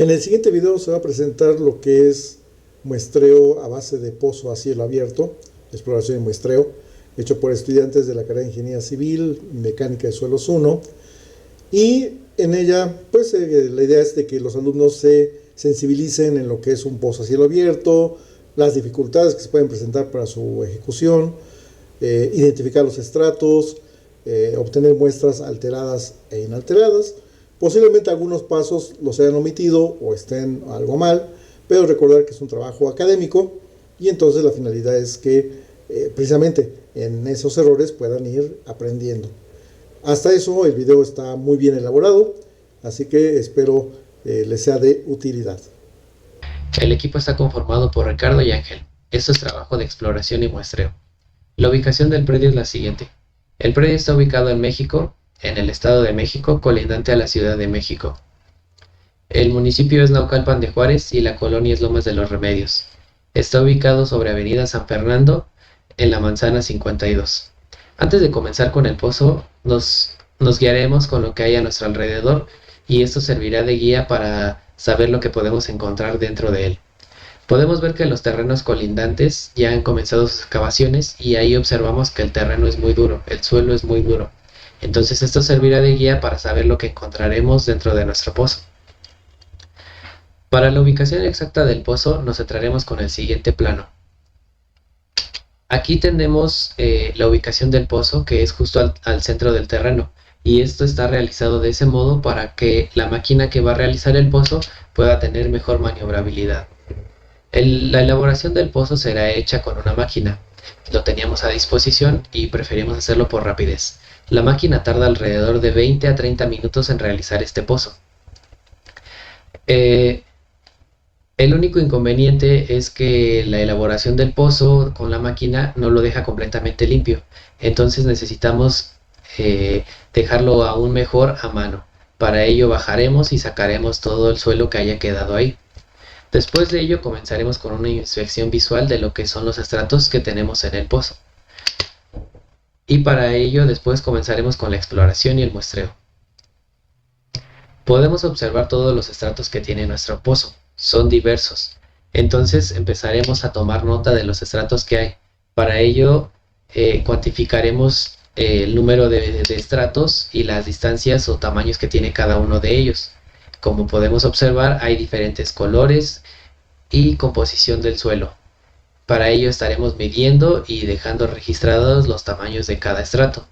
En el siguiente video se va a presentar lo que es muestreo a base de pozo a cielo abierto, exploración y muestreo, hecho por estudiantes de la carrera de Ingeniería Civil, Mecánica de Suelos 1. Y en ella, pues la idea es de que los alumnos se sensibilicen en lo que es un pozo a cielo abierto, las dificultades que se pueden presentar para su ejecución, identificar los estratos, obtener muestras alteradas e inalteradas. Posiblemente algunos pasos los hayan omitido o estén algo mal, pero recordar que es un trabajo académico y entonces la finalidad es que precisamente en esos errores puedan ir aprendiendo. Hasta eso el video está muy bien elaborado, así que espero les sea de utilidad. El equipo está conformado por Ricardo y Ángel. Esto es trabajo de exploración y muestreo. La ubicación del predio es la siguiente. El predio está ubicado en México, en el Estado de México, colindante a la Ciudad de México. El municipio es Naucalpan de Juárez y la colonia es Lomas de los Remedios. Está ubicado sobre Avenida San Fernando, en la manzana 52. Antes de comenzar con el pozo, nos guiaremos con lo que hay a nuestro alrededor y esto servirá de guía para saber lo que podemos encontrar dentro de él. Podemos ver que los terrenos colindantes ya han comenzado sus excavaciones y ahí observamos que el terreno es muy duro, el suelo es muy duro. Entonces esto servirá de guía para saber lo que encontraremos dentro de nuestro pozo. Para la ubicación exacta del pozo nos centraremos con el siguiente plano. Aquí tenemos la ubicación del pozo, que es justo al centro del terreno, y esto está realizado de ese modo para que la máquina que va a realizar el pozo pueda tener mejor maniobrabilidad. La elaboración del pozo será hecha con una máquina. Lo teníamos a disposición y preferimos hacerlo por rapidez. La máquina tarda alrededor de 20 a 30 minutos en realizar este pozo. El único inconveniente es que la elaboración del pozo con la máquina no lo deja completamente limpio. Entonces necesitamos dejarlo aún mejor a mano. Para ello bajaremos y sacaremos todo el suelo que haya quedado ahí. Después de ello comenzaremos con una inspección visual de lo que son los estratos que tenemos en el pozo. Y para ello después comenzaremos con la exploración y el muestreo. Podemos observar todos los estratos que tiene nuestro pozo. Son diversos. Entonces empezaremos a tomar nota de los estratos que hay. Para ello cuantificaremos el número de estratos y las distancias o tamaños que tiene cada uno de ellos. Como podemos observar, hay diferentes colores y composición del suelo. Para ello estaremos midiendo y dejando registrados los tamaños de cada estrato.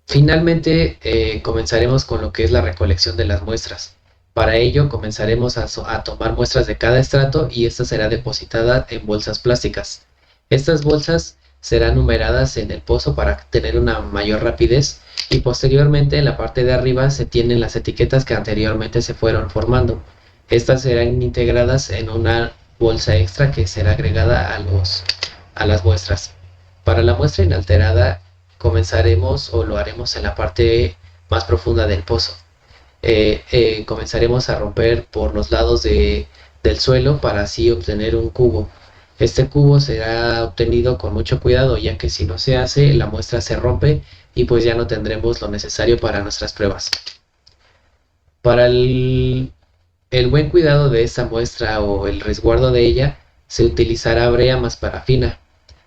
Finalmente comenzaremos con lo que es la recolección de las muestras. Para ello comenzaremos a tomar muestras de cada estrato y esta será depositada en bolsas plásticas. Estas bolsas serán numeradas en el pozo para tener una mayor rapidez y posteriormente en la parte de arriba se tienen las etiquetas que anteriormente se fueron formando. Estas serán integradas en una bolsa extra que será agregada a las muestras. Para la muestra inalterada comenzaremos o lo haremos en la parte más profunda del pozo. Comenzaremos a romper por los lados del suelo para así obtener un cubo. Este cubo será obtenido con mucho cuidado, ya que si no se hace, la muestra se rompe y pues ya no tendremos lo necesario para nuestras pruebas. Para el buen cuidado de esta muestra o el resguardo de ella, se utilizará brea más parafina.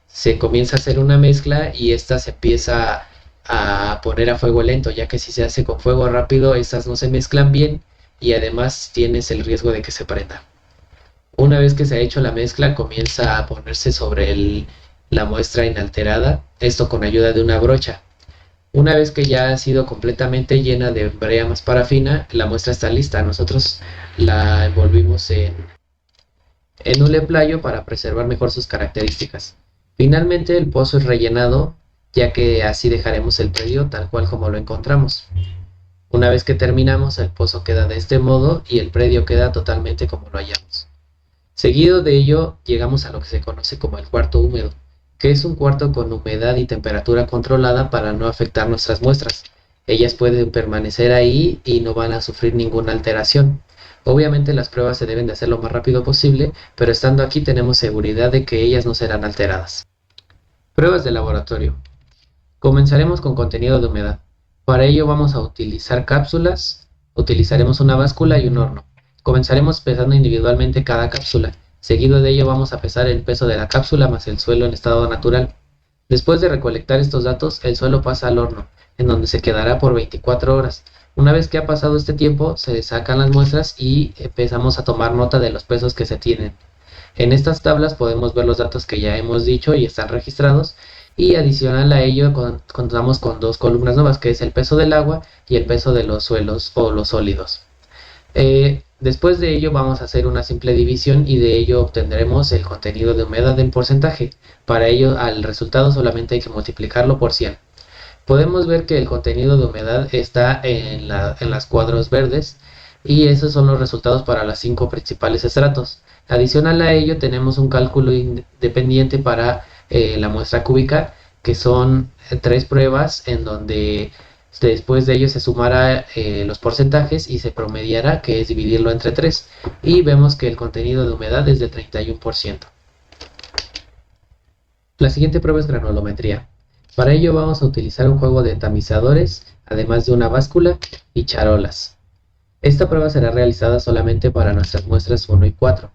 Se comienza a hacer una mezcla y esta se empieza a poner a fuego lento, ya que si se hace con fuego rápido, estas no se mezclan bien y además tienes el riesgo de que se prenda. Una vez que se ha hecho la mezcla, comienza a ponerse sobre la muestra inalterada, esto con ayuda de una brocha. Una vez que ya ha sido completamente llena de brea más parafina, la muestra está lista. Nosotros la envolvimos en un leplayo para preservar mejor sus características. Finalmente el pozo es rellenado, ya que así dejaremos el predio tal cual como lo encontramos. Una vez que terminamos, el pozo queda de este modo y el predio queda totalmente como lo hallamos. Seguido de ello, llegamos a lo que se conoce como el cuarto húmedo, que es un cuarto con humedad y temperatura controlada para no afectar nuestras muestras. Ellas pueden permanecer ahí y no van a sufrir ninguna alteración. Obviamente las pruebas se deben de hacer lo más rápido posible, pero estando aquí tenemos seguridad de que ellas no serán alteradas. Pruebas de laboratorio. Comenzaremos con contenido de humedad. Para ello vamos a utilizar cápsulas, utilizaremos una báscula y un horno. Comenzaremos pesando individualmente cada cápsula. Seguido de ello vamos a pesar el peso de la cápsula más el suelo en estado natural. Después de recolectar estos datos, el suelo pasa al horno, en donde se quedará por 24 horas. Una vez que ha pasado este tiempo, se sacan las muestras y empezamos a tomar nota de los pesos que se tienen. En estas tablas podemos ver los datos que ya hemos dicho y están registrados, y adicional a ello contamos con dos columnas nuevas, que es el peso del agua y el peso de los suelos o los sólidos. Después de ello vamos a hacer una simple división y de ello obtendremos el contenido de humedad en porcentaje. Para ello al resultado solamente hay que multiplicarlo por 100. Podemos ver que el contenido de humedad está en las cuadros verdes, y esos son los resultados para los 5 principales estratos. Adicional a ello tenemos un cálculo independiente para la muestra cúbica, que son 3 pruebas en donde después de ello se sumará los porcentajes y se promediará, que es dividirlo entre 3, y vemos que el contenido de humedad es del 31%. La siguiente prueba es granulometría. Para ello vamos a utilizar un juego de tamizadores, además de una báscula y charolas. Esta prueba será realizada solamente para nuestras muestras 1 y 4.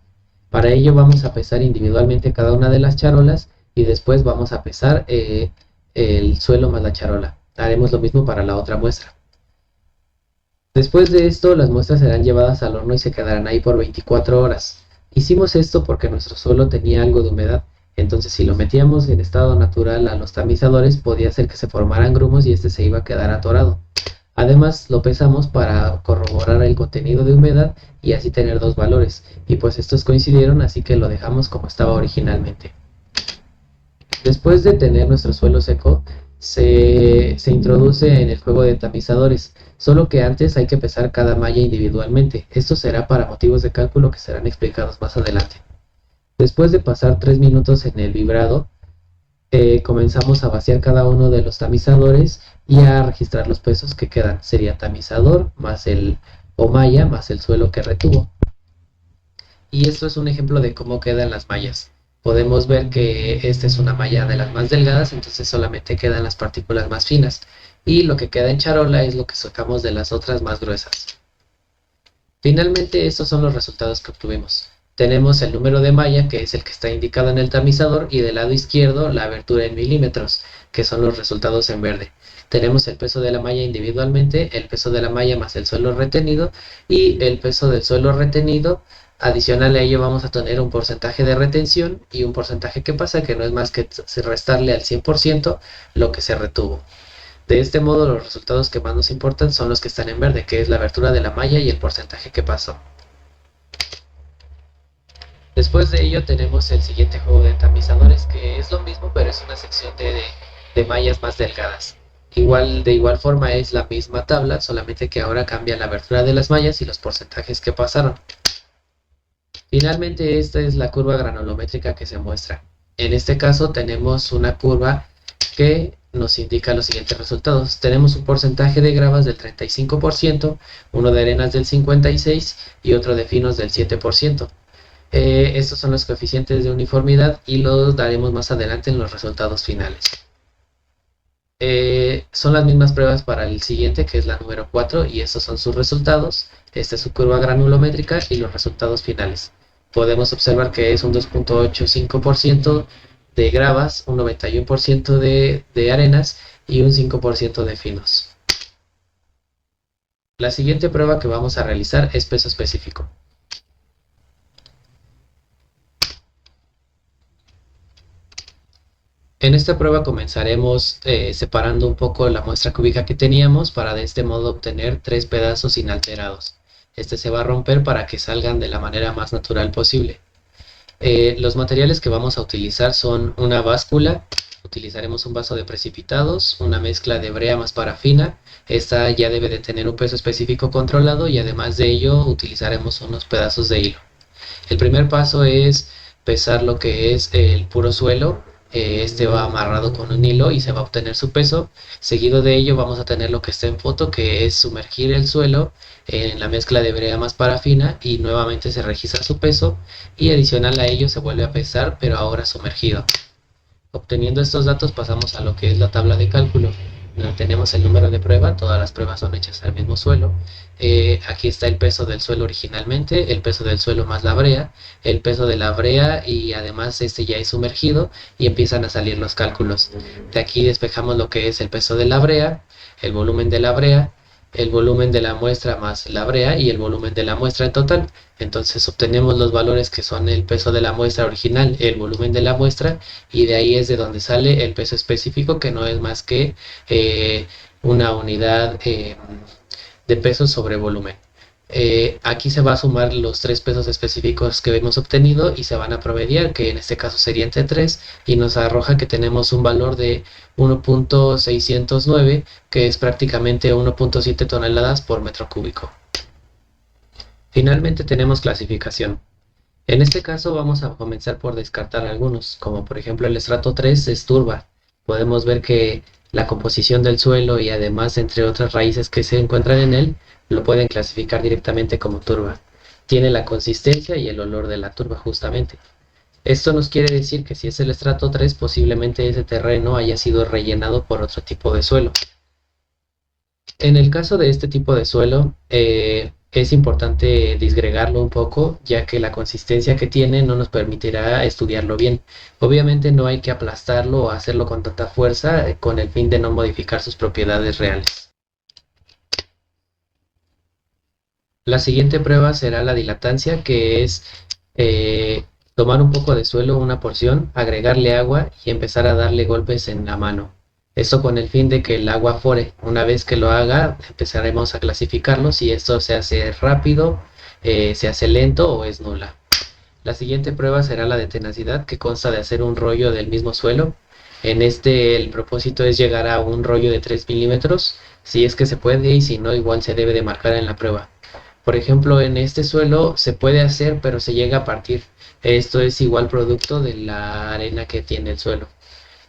Para ello vamos a pesar individualmente cada una de las charolas y después vamos a pesar el suelo más la charola. Haremos lo mismo para la otra muestra. Después de esto, las muestras serán llevadas al horno y se quedarán ahí por 24 horas. Hicimos esto porque nuestro suelo tenía algo de humedad, entonces si lo metíamos en estado natural a los tamizadores podía hacer que se formaran grumos y este se iba a quedar atorado. Además lo pesamos para corroborar el contenido de humedad y así tener dos valores, y pues estos coincidieron, así que lo dejamos como estaba originalmente. Después de tener nuestro suelo seco, se introduce en el juego de tamizadores, solo que antes hay que pesar cada malla individualmente. Esto será para motivos de cálculo que serán explicados más adelante. Después de pasar 3 minutos en el vibrado, comenzamos a vaciar cada uno de los tamizadores y a registrar los pesos que quedan. Sería tamizador más o malla más el suelo que retuvo. Y esto es un ejemplo de cómo quedan las mallas. Podemos ver que esta es una malla de las más delgadas, entonces solamente quedan las partículas más finas. Y lo que queda en charola es lo que sacamos de las otras más gruesas. Finalmente, estos son los resultados que obtuvimos. Tenemos el número de malla, que es el que está indicado en el tamizador, y del lado izquierdo la abertura en milímetros, que son los resultados en verde. Tenemos el peso de la malla individualmente, el peso de la malla más el suelo retenido, y el peso del suelo retenido. Adicional a ello vamos a tener un porcentaje de retención y un porcentaje que pasa, que no es más que restarle al 100% lo que se retuvo. De este modo, los resultados que más nos importan son los que están en verde, que es la abertura de la malla y el porcentaje que pasó. Después de ello tenemos el siguiente juego de tamizadores, que es lo mismo, pero es una sección de mallas más delgadas. De igual forma es la misma tabla, solamente que ahora cambia la abertura de las mallas y los porcentajes que pasaron. Finalmente, esta es la curva granulométrica que se muestra. En este caso tenemos una curva que nos indica los siguientes resultados. Tenemos un porcentaje de gravas del 35%, uno de arenas del 56% y otro de finos del 7%. Estos son los coeficientes de uniformidad y los daremos más adelante en los resultados finales. Son las mismas pruebas para el siguiente, que es la número 4, y estos son sus resultados. Esta es su curva granulométrica y los resultados finales. Podemos observar que es un 2.85% de gravas, un 91% de arenas y un 5% de finos. La siguiente prueba que vamos a realizar es peso específico. En esta prueba comenzaremos separando un poco la muestra cúbica que teníamos para de este modo obtener 3 pedazos inalterados. Este se va a romper para que salgan de la manera más natural posible. Los materiales que vamos a utilizar son una báscula, utilizaremos un vaso de precipitados, una mezcla de brea más parafina. Esta ya debe de tener un peso específico controlado y además de ello utilizaremos unos pedazos de hilo. El primer paso es pesar lo que es el puro suelo. Este va amarrado con un hilo y se va a obtener su peso. Seguido de ello vamos a tener lo que está en foto, que es sumergir el suelo en la mezcla de brea más parafina y nuevamente se registra su peso, y adicional a ello se vuelve a pesar, pero ahora sumergido. Obteniendo estos datos pasamos a lo que es la tabla de cálculo, donde tenemos el número de prueba, todas las pruebas son hechas al mismo suelo. Aquí está el peso del suelo originalmente, el peso del suelo más la brea, el peso de la brea y además este ya es sumergido y empiezan a salir los cálculos. De aquí despejamos lo que es el peso de la brea, el volumen de la brea, el volumen de la muestra más la brea y el volumen de la muestra en total. Entonces obtenemos los valores que son el peso de la muestra original, el volumen de la muestra y de ahí es de donde sale el peso específico que no es más que una unidad de peso sobre volumen. Aquí se va a sumar los tres pesos específicos que hemos obtenido y se van a promediar, que en este caso sería entre 3 y nos arroja que tenemos un valor de 1.609 que es prácticamente 1.7 toneladas por metro cúbico. Finalmente tenemos clasificación. En este caso vamos a comenzar por descartar algunos, como por ejemplo el estrato 3 es turba. Podemos ver que la composición del suelo y además entre otras raíces que se encuentran en él, lo pueden clasificar directamente como turba. Tiene la consistencia y el olor de la turba justamente. Esto nos quiere decir que si es el estrato 3, posiblemente ese terreno haya sido rellenado por otro tipo de suelo. En el caso de este tipo de suelo, es importante disgregarlo un poco, ya que la consistencia que tiene no nos permitirá estudiarlo bien. Obviamente no hay que aplastarlo o hacerlo con tanta fuerza con el fin de no modificar sus propiedades reales. La siguiente prueba será la dilatancia, que es eh, tomar un poco de suelo, una porción, agregarle agua y empezar a darle golpes en la mano. Esto con el fin de que el agua afore. Una vez que lo haga, empezaremos a clasificarlo si esto se hace rápido, se hace lento o es nula. La siguiente prueba será la de tenacidad, que consta de hacer un rollo del mismo suelo. En este el propósito es llegar a un rollo de 3 milímetros, si es que se puede y si no igual se debe de marcar en la prueba. Por ejemplo, en este suelo se puede hacer, pero se llega a partir. Esto es igual producto de la arena que tiene el suelo.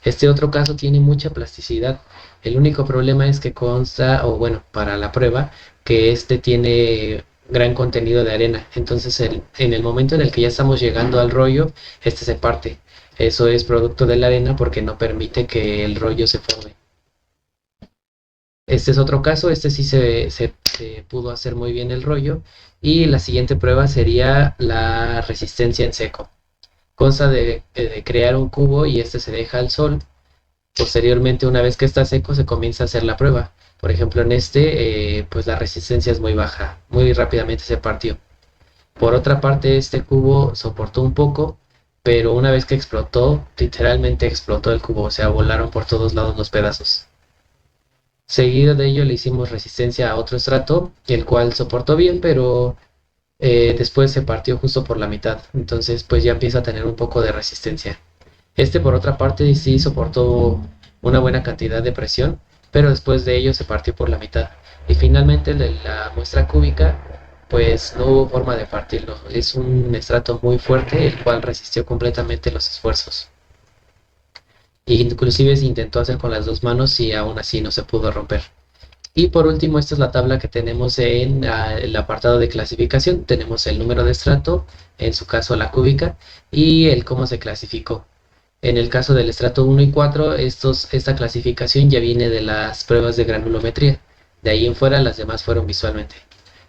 Este otro caso tiene mucha plasticidad. El único problema es que consta, o bueno, para la prueba, que este tiene gran contenido de arena. Entonces, en el momento en el que ya estamos llegando al rollo, este se parte. Eso es producto de la arena porque no permite que el rollo se forme. Este es otro caso, este sí se pudo hacer muy bien el rollo. Y la siguiente prueba sería la resistencia en seco. Consta de crear un cubo y este se deja al sol. Posteriormente, una vez que está seco, se comienza a hacer la prueba. Por ejemplo, en este, pues la resistencia es muy baja, muy rápidamente se partió. Por otra parte, este cubo soportó un poco, pero una vez que explotó, literalmente explotó el cubo, o sea, volaron por todos lados los pedazos. Seguido de ello le hicimos resistencia a otro estrato, el cual soportó bien, pero después se partió justo por la mitad. Entonces pues ya empieza a tener un poco de resistencia. Este por otra parte sí soportó una buena cantidad de presión, pero después de ello se partió por la mitad. Y finalmente el de la muestra cúbica, pues no hubo forma de partirlo. Es un estrato muy fuerte, el cual resistió completamente los esfuerzos. Y inclusive se intentó hacer con las dos manos y aún así no se pudo romper. Y por último, esta es la tabla que tenemos en el apartado de clasificación. Tenemos el número de estrato, en su caso la cúbica, y el cómo se clasificó. En el caso del estrato 1 y 4, esta clasificación ya viene de las pruebas de granulometría. De ahí en fuera las demás fueron visualmente.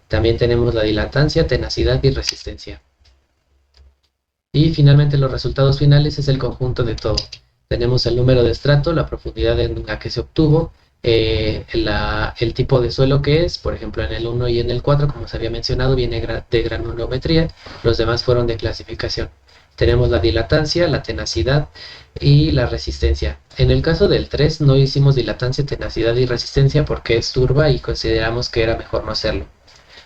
También tenemos la dilatancia, tenacidad y resistencia. Y finalmente los resultados finales es el conjunto de todo. Tenemos el número de estrato, la profundidad en la que se obtuvo, el tipo de suelo que es, por ejemplo en el 1 y en el 4, como se había mencionado, viene de granulometría, los demás fueron de clasificación. Tenemos la dilatancia, la tenacidad y la resistencia. En el caso del 3 no hicimos dilatancia, tenacidad y resistencia porque es turba y consideramos que era mejor no hacerlo.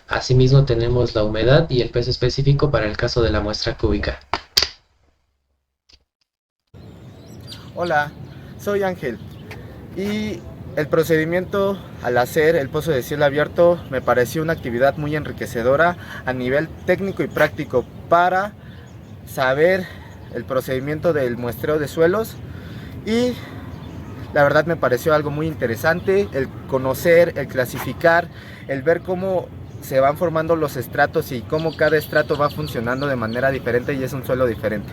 Asimismo tenemos la humedad y el peso específico para el caso de la muestra cúbica. Hola, soy Ángel y el procedimiento al hacer el pozo de cielo abierto me pareció una actividad muy enriquecedora a nivel técnico y práctico para saber el procedimiento del muestreo de suelos y la verdad me pareció algo muy interesante el conocer, el clasificar, el ver cómo se van formando los estratos y cómo cada estrato va funcionando de manera diferente y es un suelo diferente.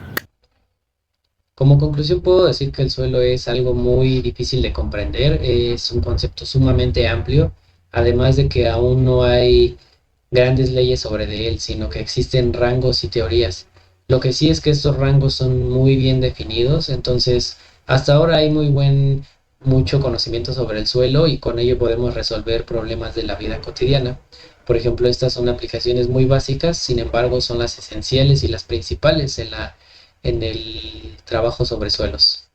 Como conclusión puedo decir que el suelo es algo muy difícil de comprender, es un concepto sumamente amplio, además de que aún no hay grandes leyes sobre de él, sino que existen rangos y teorías. Lo que sí es que estos rangos son muy bien definidos, entonces hasta ahora hay mucho conocimiento sobre el suelo y con ello podemos resolver problemas de la vida cotidiana. Por ejemplo, estas son aplicaciones muy básicas, sin embargo, son las esenciales y las principales en el trabajo sobre suelos.